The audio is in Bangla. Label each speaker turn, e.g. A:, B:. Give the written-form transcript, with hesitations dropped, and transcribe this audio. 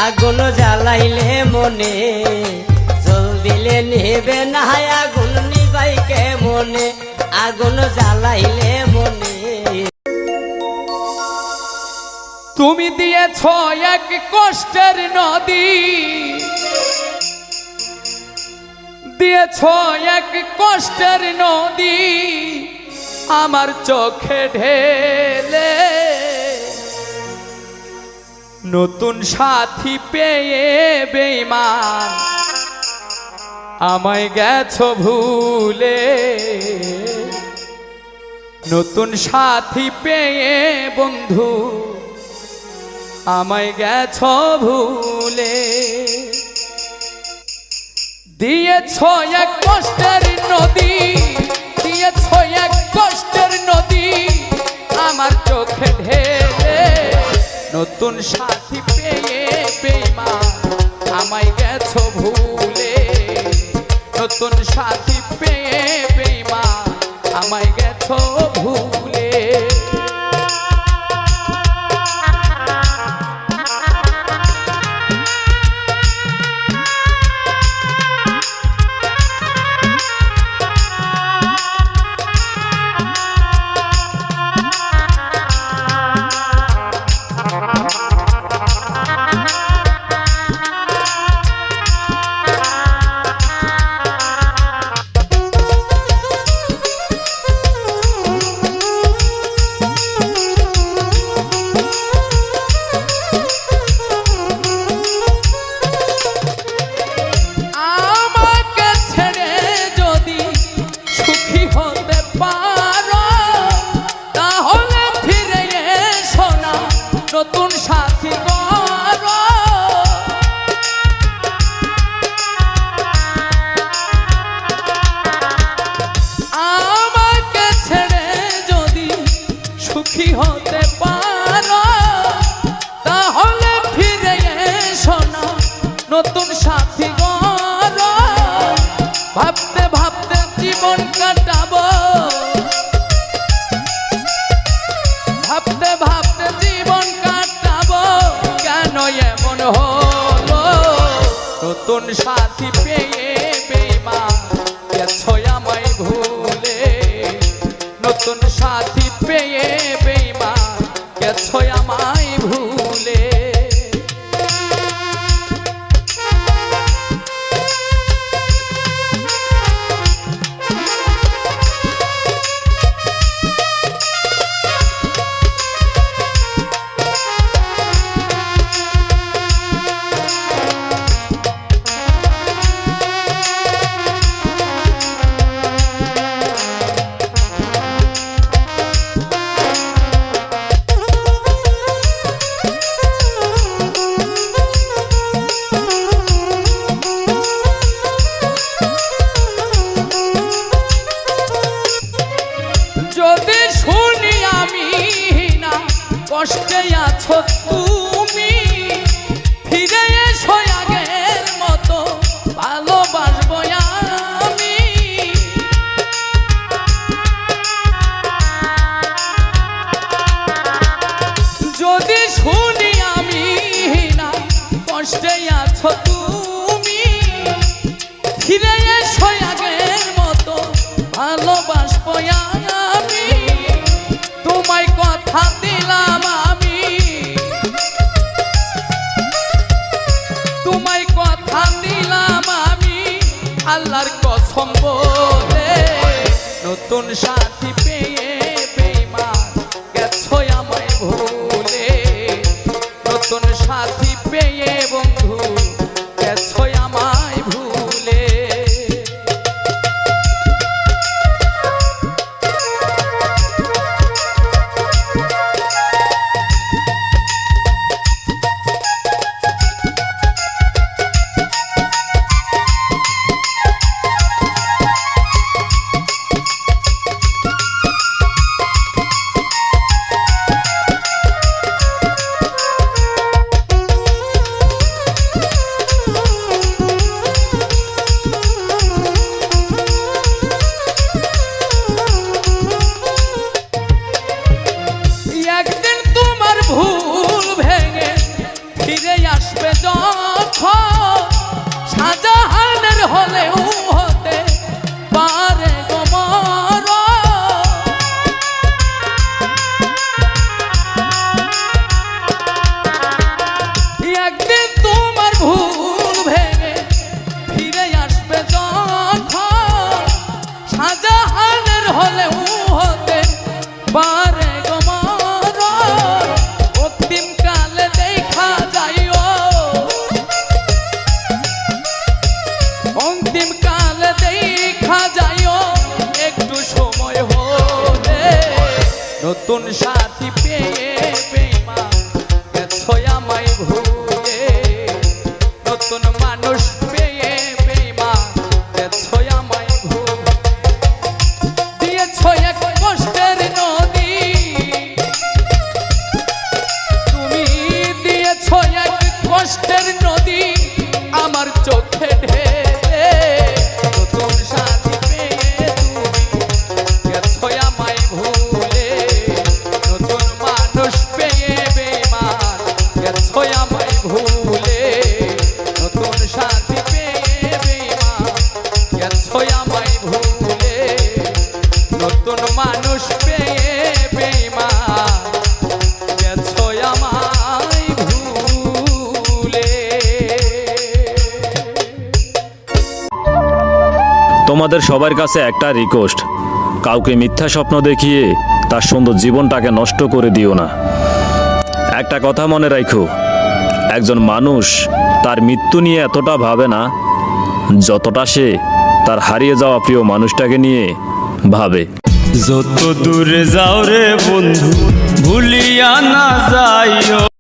A: আগুন জ্বালাইলে মনে জল দিলে নিবে না আগুন নিবাইকে মনে আগুন জ্বালাইলে মনে
B: তুমি দিয়েছ এক কষ্টের নদী দিয়েছ এক কষ্টের নদী আমার চোখে ঢেলে নতুন সাথী পেয়ে বেঈমান আমায় গেছো ভুলে নতুন সাথী পেয়ে বন্ধু আমায় গেছো ভুলে দিয়েছ এক কষ্টের নদী দিয়েছ এক কষ্টের নদী আমার চোখে ঢেলে নতুন সাথী পেয়ে বেঈমান আমায় গেছো ভুলে নতুন সাথী পেয়ে বেঈমান আমায় গেছো ভুলে নতুন সাথী করো আমাকে ছেড়ে যদি সুখী হতে পারো তাহলে ফিরে এসো না নতুন সাথী করো ভাবতে ভাবতে জীবন কাটাবো ভাবতে ভাবতে জীবন কাটাবো কেন এমন হলো নতুন সাথী পেয়ে বেঈমান গেছো আমায় ভুলে নতুন সাথী পেয়ে বেঈমান গেছো আমায় ভুলে যদি শুনি আমি না কষ্টে আছো তুমি ফিরে এসো আগের মতো ভালোবাসবো আমি যদি শুনি আমি না কষ্টে আছো তুমি ফিরে এসো আগের মতো ভালোবাসবো আমি তোমায় কথা দিলাম আমি তোমায় কথা দিলাম আমি আল্লাহর কসম বলে নতুন সাথী পেয়ে বেঈমান গেছো আমায় ভুলে নতুন সাথী পেয়ে বন্ধু গেছো আমায় ভুলে সাথী পেয়ে বেঈমান গেছো আমায় ভুলে, নতুন মানুষ পেয়ে বেঈমান গেছো আমায় ভুলে। দিয়েছো এক কষ্টের নদী, তুমি দিয়েছো এক কষ্টের নদী আমার চোখে ঢেলে, নতুন সাথী পেয়ে তুমি গেছো আমায় ভুলে, নতুন মানুষ পেয়ে বেঈমান গেছো আমায় ভুলে, নতুন সাথী পেয়ে বেঈমান গেছো আমায় ভুলে, নতুন মানুষ পেয়ে বেঈমান গেছো আমায় ভুলে।
C: তোমাদের সবার কাছে একটা রিকোয়েস্ট, কাউকে মিথ্যা স্বপ্ন দেখিয়ে তার সুন্দর জীবনটাকে নষ্ট করে দিও না। একটা কথা মনে রাখো, একজন মানুষ তার মৃত্যু নিয়ে এতটা ভাবে না যতটা সে তার হারিয়ে যাওয়া প্রিয় মানুষটাকে নিয়ে ভাবে।
D: যত দূরে যাও রে বন্ধু, ভুলিয়া না যাইও।